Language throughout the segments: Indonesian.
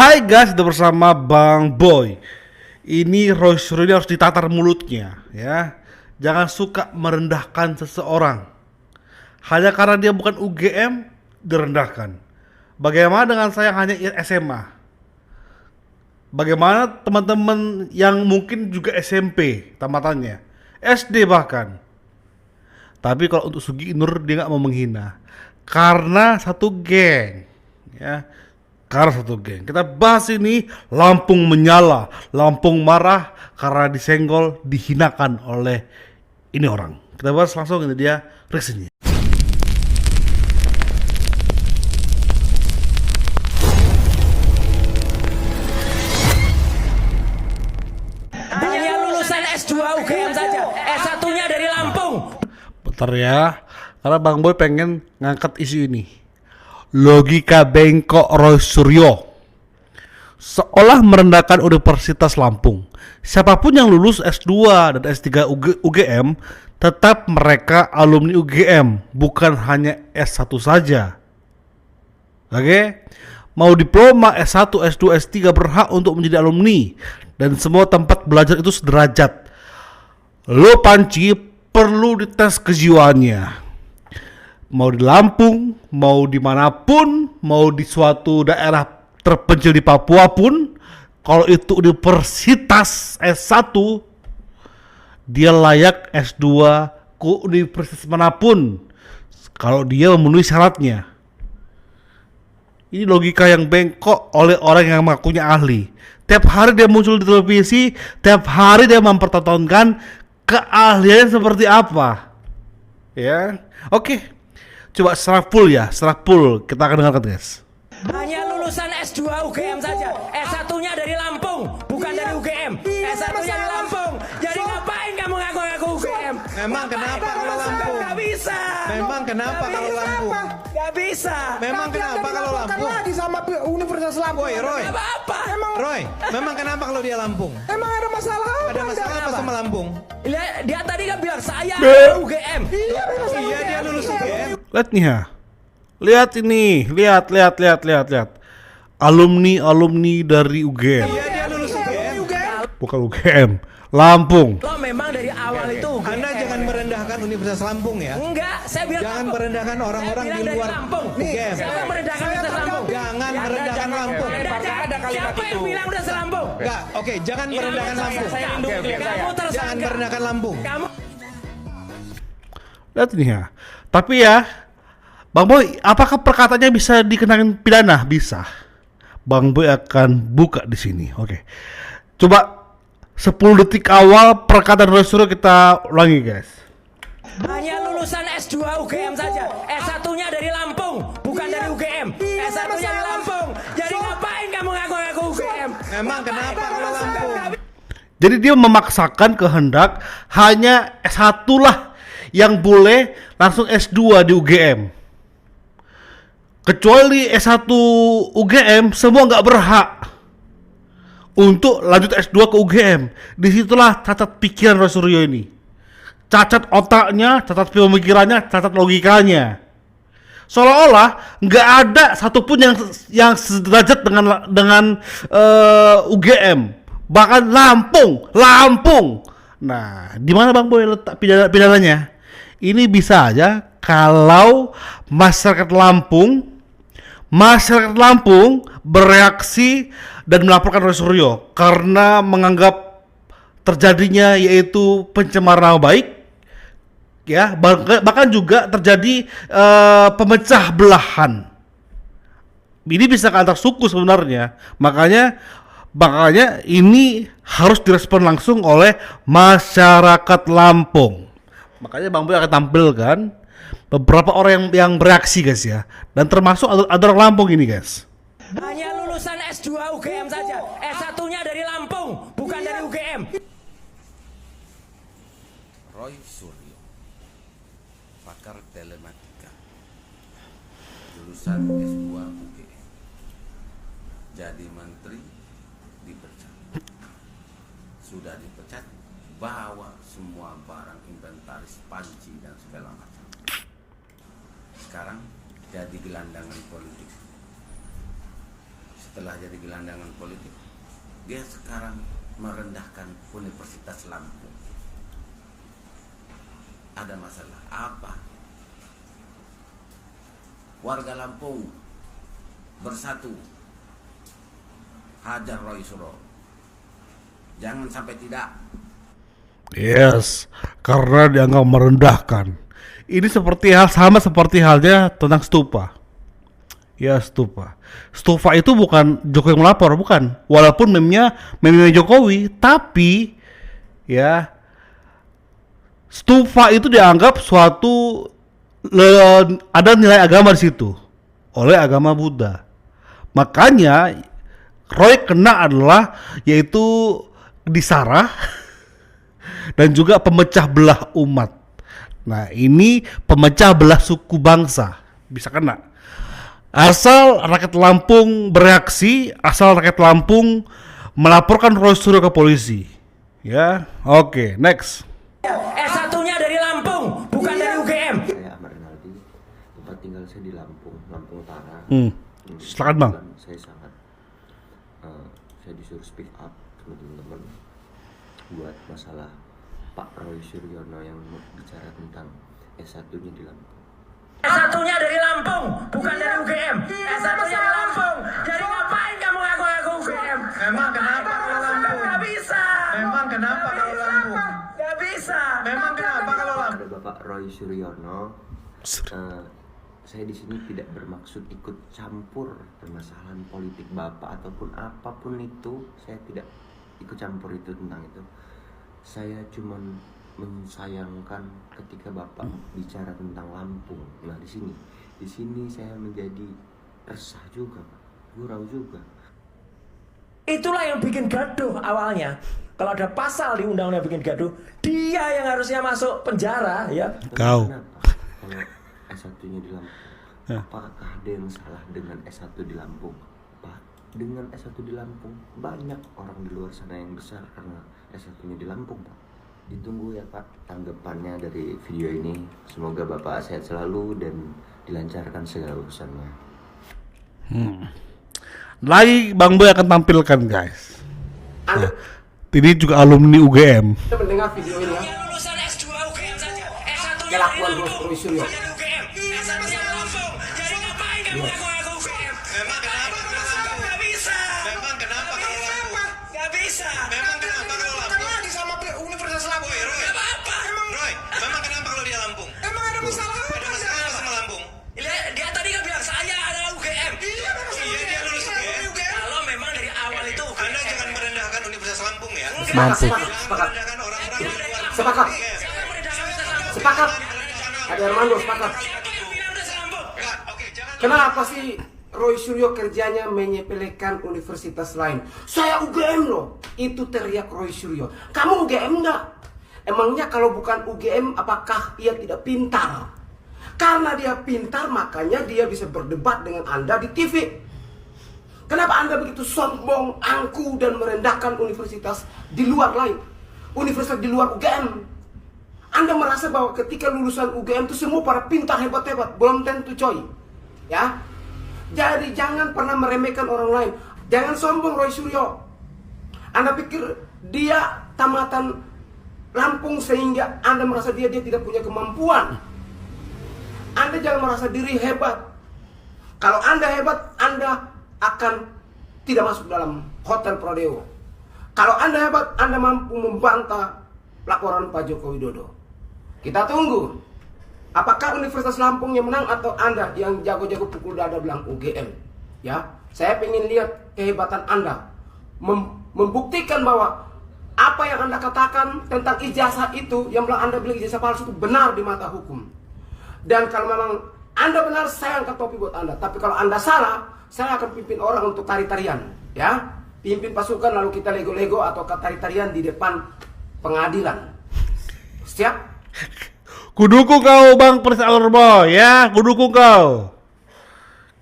Hai guys, udah bersama Bang Boy. Ini Roy Suryo harus ditatar mulutnya ya. Jangan suka merendahkan seseorang hanya karena dia bukan UGM direndahkan. Bagaimana dengan saya hanya SMA? Bagaimana teman-teman yang mungkin juga SMP tamatannya, SD bahkan. Tapi kalau untuk Sugi Nur dia nggak mau menghina karena satu geng ya. Karena satu geng. Kita bahas ini Lampung menyala, Lampung marah karena disenggol, dihinakan oleh ini orang. Kita bahas langsung, ini dia reaksinya. Hanya lulusan S2 UGM saja, S1-nya dari Lampung. Bentar ya, karena Bang Boy pengen ngangkat isu ini. Logika bengkok Roy Suryo seolah merendahkan Universitas Lampung. Siapapun yang lulus S2 dan S3 UGM tetap mereka alumni UGM, bukan hanya S1 saja. Oke? Mau diploma S1, S2, S3 berhak untuk menjadi alumni, dan semua tempat belajar itu sederajat. Lo Panci perlu dites kejiwaannya. Mau di Lampung, mau dimanapun, mau di suatu daerah terpencil di Papua pun, kalau itu universitas S1, dia layak S2 ke universitas manapun kalau dia memenuhi syaratnya. Ini logika yang bengkok oleh orang yang mengakunya ahli. Tiap hari dia muncul di televisi, tiap hari dia mempertontonkan keahliannya seperti apa. Ya, oke. Coba serak full ya, serak full. Kita akan dengarkan guys. Hanya lulusan S2 UGM saja, S1-nya dari Lampung, bukan dari UGM. S1-nya dari Lampung. Jadi ngapain kamu ngaku-ngaku UGM? Memang kenapa kalau Lampung? Gak bisa. Memang kenapa kalau Lampung? Gak bisa. Memang kenapa kalau Lampung? Lagi sama Universitas Lampung. Woi Roy, Gak apa-apa. Roy, memang kenapa kalau dia Lampung? Emang ada masalah apa? Ada masalah apa sama Lampung? Dia tadi kan bilang saya UGM. Iya, memang sama Iya dia lulus UGM. Lihat nih ya. Lihat ini, lihat. Alumni dari UGM. Iya dia lulus UGM. Bukan UGM, Lampung. Lo memang dari awal itu UGM. Anda jangan merendahkan Universitas Lampung ya. Enggak, saya bilang Jangan Lampung. merendahkan orang-orang Saya di bilang dari luar Lampung. UGM. Siapa yang merendahkan Universitas Lampung? Jangan merendahkan Lampung. Ada kalimat siapa yang bilang udah Lampung? Enggak, oke, jangan merendahkan Lampung. Kamu tersangka. Jangan merendahkan Lampung. Kamu Lihat nih ya. Tapi ya, Bang Boy, apakah perkataannya bisa dikenakan pidana? Bisa. Bang Boy akan buka di sini. Oke. Coba 10 detik awal perkataan Roy Suryo kita ulangi, guys. hanya lulusan S2 UGM saja, S1-nya dari Lampung, bukan dari UGM. S1-nya dari Lampung. Jadi ngapain kamu ngaku-ngaku UGM? Memang kenapa kalau Lampung? Jadi dia memaksakan kehendak hanya S1 lah yang boleh langsung S2 di UGM. Kecuali S1 UGM semua nggak berhak untuk lanjut S2 ke UGM. Disitulah cacat pikiran Roy Suryo ini. Cacat otaknya, cacat pemikirannya, cacat logikanya. Seolah-olah nggak ada satupun yang sederajat dengan UGM. Bahkan Lampung. Nah, di mana Bang Boy letak pidananya? Ini bisa aja kalau masyarakat Lampung bereaksi dan melaporkan Roy Suryo karena menganggap terjadinya yaitu pencemaran nama baik, ya, bahkan juga terjadi pemecah belahan. Ini bisa ke antar suku sebenarnya. Makanya ini harus direspon langsung oleh masyarakat Lampung. Makanya Bang Boy akan tampilkan beberapa orang yang bereaksi, guys ya. Dan termasuk ada orang Lampung ini, guys. Hanya lulusan S2 UGM saja, S1-nya dari Lampung, bukan dari UGM. Roy Suryo, pakar telematika, lulusan S2 UGM, jadi menteri, dipecat. Sudah dipecat, bawa semua barang inventaris panci dan segala macam. Sekarang jadi gelandangan politik. setelah jadi gelandangan politik, dia sekarang merendahkan Universitas Lampung. Ada masalah apa? Warga Lampung bersatu, hajar Roy Suryo. Jangan sampai tidak. Yes, karena dianggap merendahkan. Ini sama seperti halnya tentang stupa. Ya, stupa. Stupa itu bukan Jokowi yang melapor, bukan. Walaupun meme Jokowi, tapi ya stupa itu dianggap suatu ada nilai agama di situ oleh agama Buddha. Makanya Roy kena adalah yaitu disarah dan juga pemecah belah umat. Nah, ini pemecah belah suku bangsa bisa kena. Asal rakyat Lampung bereaksi, asal rakyat Lampung melaporkan Roy Suryo ke polisi. Ya, oke, next. S1-nya dari Lampung, bukan dari UGM. Saya Ahmad Renaldi, tempat tinggal saya di Lampung, Lampung Utara. Silakan, Bang. Dan saya sangat, saya disuruh speak up sama teman-teman buat masalah Pak Roy Suryo yang bicara tentang S1-nya di Lampung. S1-nya dari Lampung, bukan dari UGM. S1-nya dari Lampung. Jadi ngapain kamu ngaku-ngaku UGM? Memang kenapa kalau Lampung? Gak bisa. Memang kenapa kalau Lampung? Gak bisa. Memang kenapa kalau Lampung? Ada Bapak Roy Suryono. Saya di sini tidak bermaksud ikut campur permasalahan politik Bapak ataupun apapun itu. Saya tidak ikut campur itu tentang itu. Saya cuman mensayangkan ketika Bapak bicara tentang Lampung. Nah, di sini saya menjadi resah juga, Pak. Gurau juga. Itulah yang bikin gaduh awalnya. Kalau ada pasal di undang-undang bikin gaduh, dia yang harusnya masuk penjara, ya. Kau. Kenapa? Kalau S1-nya di Lampung, apakah ada yang salah dengan S1 di Lampung? Pak, dengan S1 di Lampung, banyak orang di luar sana yang besar karena S1-nya di Lampung, Pak. Ditunggu ya, Pak, tanggapannya dari video ini. Semoga Bapak sehat selalu dan dilancarkan segala urusannya. Lagi Bang Boy akan tampilkan, guys. Nah, ini juga alumni UGM. Kita mendengar video ini ya. Lulusan S2 UGM saja. S1-nya Kelakuan dari Lampung, Roy Suryo. bukan dari UGM. S1-nya dari Lampung. Jadi ngapain kamu ngaku-ngaku UGM? Memang kenapa kalau Lampung? Gak bisa. Memang kenapa kalau Lampung? Gak bisa. Memang kenapa kalau Lampung? Lagi sama Universitas Lampung. Roy, Gak apa-apa. Roy, memang kenapa kalau dia Lampung? Emang ada masalah apa? Ada masalah sama Lampung? Dia tadi kan bilang saya adalah UGM. Iya, dia lulus UGM. Kalau memang dari awal itu Anda jangan merendahkan Universitas Lampung ya. Mampu. Jangan merendahkan orang-orang di luar Sepakat. UGM. Sepakat. Ada Armando sepakat. Enggak, oke, jangan. Kenapa sih Roy Suryo kerjanya menyepelekan universitas lain? Saya UGM loh. Itu teriak Roy Suryo. Kamu UGM enggak? Emangnya kalau bukan UGM apakah ia tidak pintar? Karena dia pintar makanya dia bisa berdebat dengan Anda di TV. Kenapa Anda begitu sombong, angku dan merendahkan universitas di luar lain? Universitas di luar UGM. Anda merasa bahwa ketika lulusan UGM itu semua para pintar hebat-hebat. Belum tentu coy. Ya. Jadi jangan pernah meremehkan orang lain. Jangan sombong Roy Suryo. Anda pikir dia tamatan Lampung sehingga Anda merasa dia tidak punya kemampuan. Anda jangan merasa diri hebat. Kalau Anda hebat, Anda akan tidak masuk dalam Hotel Prodeo. Kalau Anda hebat, Anda mampu membantah laporan Pak Joko Widodo. Kita tunggu. Apakah Universitas Lampung yang menang atau Anda yang jago-jago pukul dada bilang UGM? Ya, saya pengen lihat kehebatan Anda. Membuktikan bahwa apa yang Anda katakan tentang ijazah itu, yang bilang Anda bilang ijazah palsu itu benar di mata hukum. Dan kalau memang Anda benar, saya angkat topi buat Anda. Tapi kalau Anda salah, saya akan pimpin orang untuk tari-tarian. Ya, pimpin pasukan lalu kita lego-lego atau tari-tarian di depan pengadilan. Siap? Kudukung kau Bang Prince Alorbo ya, kudukung kau.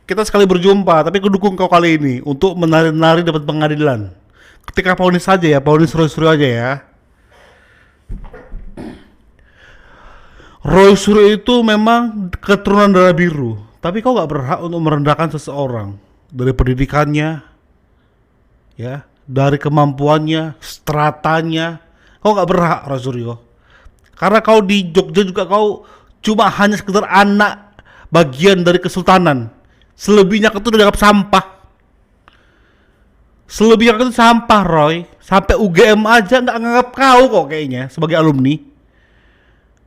Kita sekali berjumpa, tapi kudukung kau kali ini untuk menari-nari depan pengadilan. Ketika Paunis saja ya, Paunis Roy Suryo aja ya. Roy Suryo itu memang keturunan darah biru, tapi kau gak berhak untuk merendahkan seseorang dari pendidikannya, ya, dari kemampuannya, stratanya, kau nggak berhak Roy Suryo. Karena kau di Jogja juga kau cuma hanya sekedar anak bagian dari kesultanan. Selebihnya kau tuh udah dianggap sampah. Selebihnya kau tuh sampah, Roy. Sampai UGM aja nggak nganggap kau kok kayaknya sebagai alumni.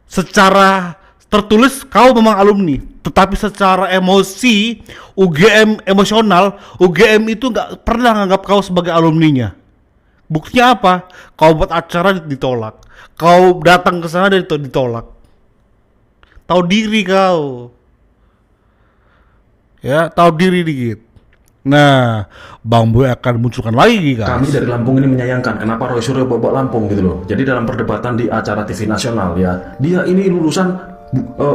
Secara tertulis kau memang alumni, tetapi secara emosi, UGM emosional, UGM itu nggak pernah nganggap kau sebagai alumninya. Buktinya apa? Kau buat acara ditolak, kau datang ke sana dan ditolak. Tahu diri kau, ya, tahu diri dikit. Nah, Bang Boy akan munculkan lagi guys. Kami dari Lampung ini menyayangkan kenapa Roy Suryo bawa Lampung gitu loh. Jadi dalam perdebatan di acara TV nasional ya, dia ini lulusan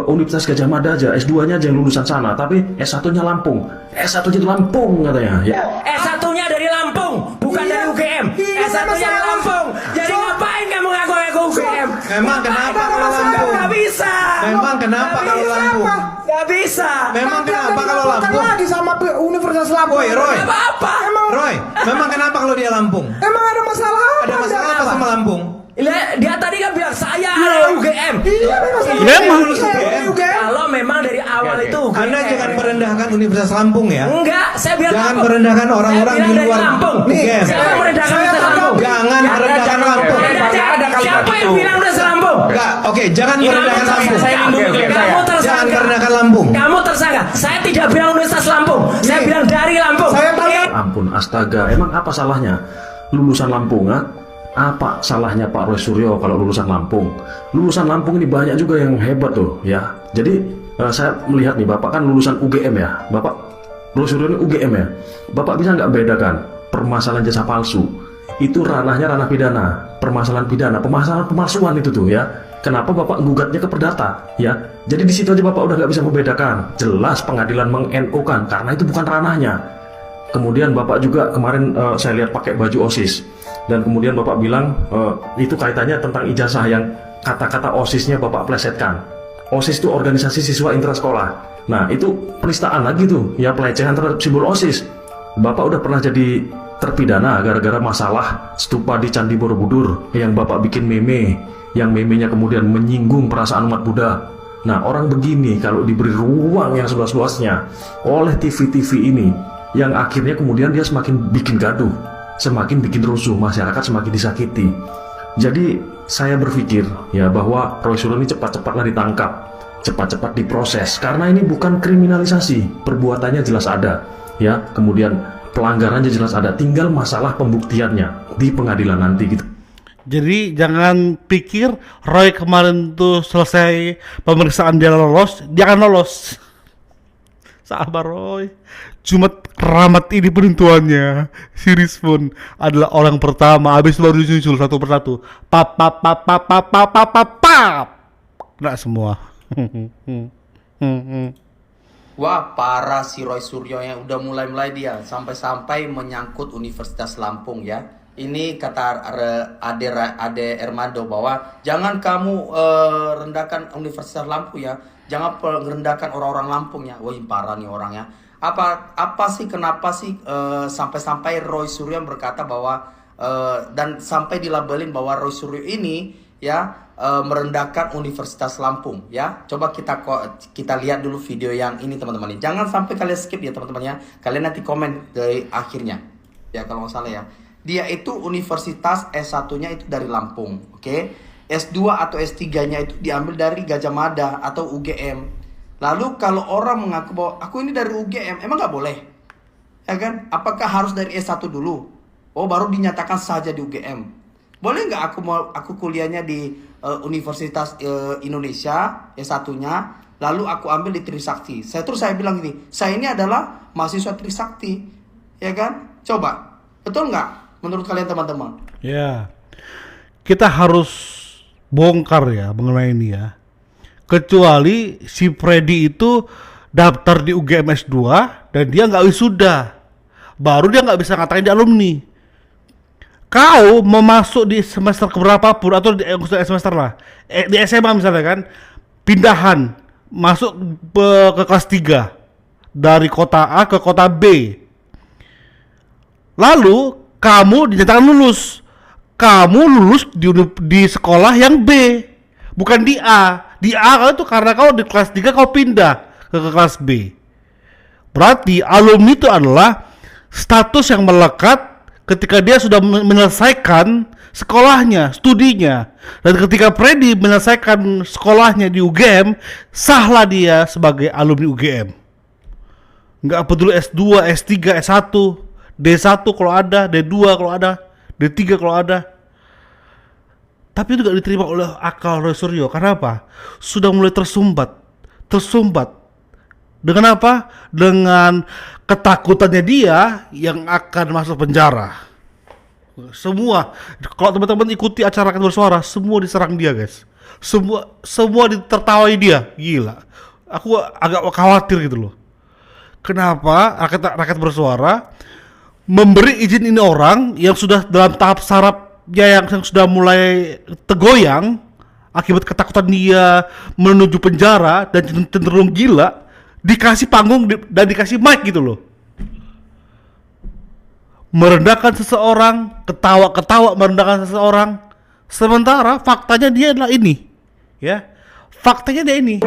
Universitas Gajah Mada aja, S2-nya aja yang lulusan sana, tapi S1-nya Lampung. S1-nya itu Lampung katanya ya. S1-nya dari Lampung, bukan dari UGM. S1-nya dari Lampung. Jadi ngapain kamu ngaku-ngaku UGM? Memang kenapa kalau Lampung? Gak bisa. Memang kenapa kalau Lampung? Gak bisa. Memang kenapa kalau Lampung? lagi sama Universitas Lampung. Woi Roy, Gak apa-apa. Roy, memang kenapa kalau dia Lampung? Emang ada masalah apa? Ada masalah apa sama Lampung? Dia tadi kan bilang saya adalah UGM. Iya, memang saya Memang. Kalau memang dari awal itu UGM. Anda jangan merendahkan Universitas Lampung ya. Enggak, saya bilang Jangan Lampung. merendahkan orang-orang Saya di bilang dari luar Lampung. UGM. Siapa merendahkan Universitas Lampung? Jangan merendahkan Lampung. Siapa yang bilang Universitas Lampung? Enggak, oke, jangan merendahkan Lampung. Kamu tersangka. Jangan merendahkan Lampung. Kamu tersangka. Saya tidak bilang Universitas Lampung. Saya bilang dari Lampung. Ampun, astaga, emang apa salahnya lulusan Lampung? Apa salahnya Pak Roy Suryo kalau lulusan Lampung? Lulusan Lampung ini banyak juga yang hebat tuh ya. Jadi saya melihat nih, Bapak kan lulusan UGM ya. Bapak Roy Suryo ini UGM ya. Bapak bisa nggak bedakan permasalahan jasa palsu? Itu ranahnya ranah pidana, permasalahan pidana, permasalahan pemalsuan itu tuh ya. Kenapa Bapak gugatnya ke perdata ya? Jadi di situ aja Bapak udah nggak bisa membedakan. Jelas pengadilan meng-NO-kan karena itu bukan ranahnya. Kemudian Bapak juga kemarin saya lihat pakai baju OSIS. Dan kemudian Bapak bilang itu kaitannya tentang ijazah yang kata-kata OSIS-nya Bapak plesetkan. OSIS itu organisasi siswa intrasekolah. Nah itu penistaan lagi tuh, ya pelecehan terhadap simbol OSIS. Bapak udah pernah jadi terpidana gara-gara masalah stupa di Candi Borobudur yang Bapak bikin meme, yang memenya kemudian menyinggung perasaan umat Buddha. Nah orang begini kalau diberi ruang yang seluas-luasnya oleh TV-TV ini, yang akhirnya kemudian dia semakin bikin gaduh, semakin bikin rusuh, masyarakat semakin disakiti. Jadi saya berpikir ya bahwa Roy Suryo ini cepat-cepatlah ditangkap, cepat-cepat diproses, karena ini bukan kriminalisasi, perbuatannya jelas ada ya, kemudian pelanggarannya jelas ada, tinggal masalah pembuktiannya di pengadilan nanti gitu. Jadi jangan pikir Roy kemarin tuh selesai pemeriksaan dia lolos, dia akan lolos. Sabar Roy, cuma keramat ini penentuannya. Si Rizfon adalah orang pertama, habis baru disusul satu persatu. Pap. Kena semua. Wah, parah si Roy Suryo yang udah mulai dia sampai-sampai menyangkut Universitas Lampung ya. Ini kata Ade Ermando bahwa jangan kamu rendahkan Universitas Lampung ya. Jangan merendahkan orang-orang Lampung ya. Wah, parah nih orangnya. Apa sih kenapa sih sampai-sampai Roy Suryo berkata bahwa dan sampai dilabelin bahwa Roy Suryo ini ya merendahkan Universitas Lampung ya. Coba kita lihat dulu video yang ini teman-teman. Jangan sampai kalian skip ya teman-teman ya. Kalian nanti komen dari akhirnya. Ya kalau nggak salah ya. Dia itu universitas S1-nya itu dari Lampung, oke? S2 atau S3-nya itu diambil dari Gajah Mada atau UGM. Lalu kalau orang mengaku bahwa aku ini dari UGM, emang nggak boleh? Ya kan? Apakah harus dari S1 dulu? Oh, baru dinyatakan saja di UGM. Boleh nggak aku kuliahnya di Universitas Indonesia S1-nya, lalu aku ambil di Trisakti. Saya bilang gini, saya ini adalah mahasiswa Trisakti, ya kan? Coba, betul nggak menurut kalian teman-teman? Ya, kita harus bongkar ya mengenai ini ya. Kecuali si Freddy itu daftar di UGM S2 dan dia nggak wisuda, baru dia nggak bisa ngatain di alumni. Kau mau masuk di semester keberapa pun atau di semester lah, di SMA misalnya kan, pindahan masuk ke kelas 3 dari kota A ke kota B. Lalu kamu dinyatakan lulus. Kamu lulus di sekolah yang B, bukan di A. Di A kalau itu karena kau di kelas 3 kau pindah ke kelas B. Berarti alumni itu adalah status yang melekat ketika dia sudah menyelesaikan sekolahnya, studinya. Dan ketika Freddy menyelesaikan sekolahnya di UGM, sahlah dia sebagai alumni UGM. Nggak peduli S2, S3, S1, D1 kalau ada, D2 kalau ada, D3 kalau ada. Tapi itu gak diterima oleh akal Roy Suryo. Karena apa? Sudah mulai tersumbat. Dengan apa? Dengan ketakutannya dia yang akan masuk penjara. Semua, kalau teman-teman ikuti acara Rakyat Bersuara, semua diserang dia, guys. Semua ditertawai dia. Gila. Aku agak khawatir gitu loh. Kenapa Rakyat Bersuara memberi izin ini orang yang sudah dalam tahap sarafnya yang sudah mulai tergoyang akibat ketakutan dia menuju penjara dan cenderung gila, dikasih panggung dan dikasih mic gitu loh. Merendahkan seseorang, ketawa-ketawa merendahkan seseorang. Sementara faktanya dia adalah ini. Ya. Faktanya dia ini.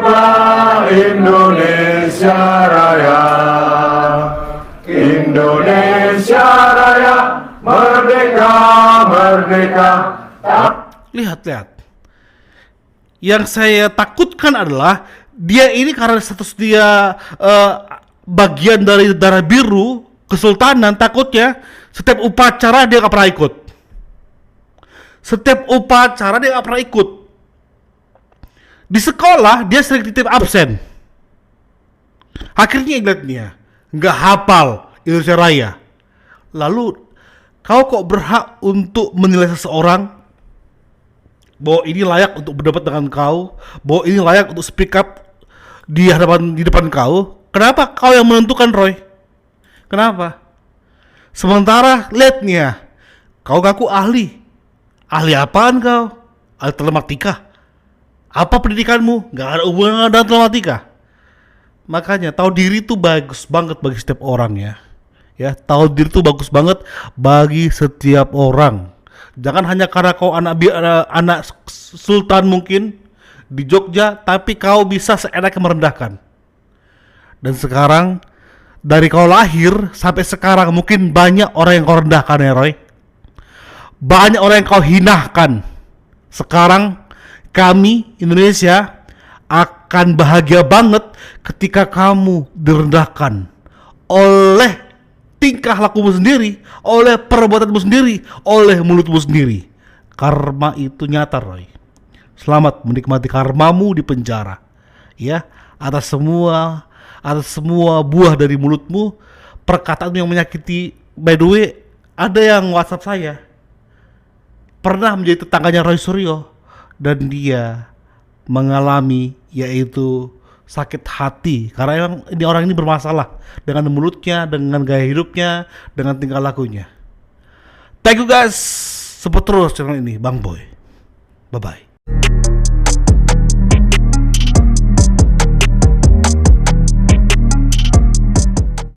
Indonesia Raya, Indonesia Raya, merdeka, merdeka. Lihat. Yang saya takutkan adalah dia ini karena status dia bagian dari darah biru kesultanan, takutnya setiap upacara dia gak pernah ikut. Di sekolah dia sering titip absen. Akhirnya ingatnya nggak hafal Indonesia Raya. Lalu kau kok berhak untuk menilai seseorang bahwa ini layak untuk berdebat dengan kau, bahwa ini layak untuk speak up di depan kau? Kenapa kau yang menentukan, Roy? Kenapa? Sementara lihat nih ya, kau ngaku ahli. Ahli apaan kau? Ahli telematika. Apa pendidikanmu? Gak ada hubungan dengan telematika. Makanya tahu diri itu bagus banget bagi setiap orang ya. Ya, tahu diri itu bagus banget bagi setiap orang. Jangan hanya karena kau anak sultan mungkin di Jogja, tapi kau bisa seenaknya merendahkan. Dan sekarang dari kau lahir sampai sekarang mungkin banyak orang yang kau rendahkan ya, Roy. Banyak orang yang kau hinakan. Sekarang kami Indonesia akan bahagia banget ketika kamu direndahkan oleh tingkah lakumu sendiri, oleh perbuatanmu sendiri, oleh mulutmu sendiri. Karma itu nyata, Roy. Selamat menikmati karmamu di penjara. Ya, atas semua buah dari mulutmu, perkataan yang menyakiti. By the way, ada yang WhatsApp saya pernah menjadi tetangganya Roy Suryo dan dia mengalami yaitu sakit hati karena emang ini orang ini bermasalah dengan mulutnya, dengan gaya hidupnya, dengan tingkah lakunya. Thank you guys, support terus channel ini, Bang Boy. Bye bye.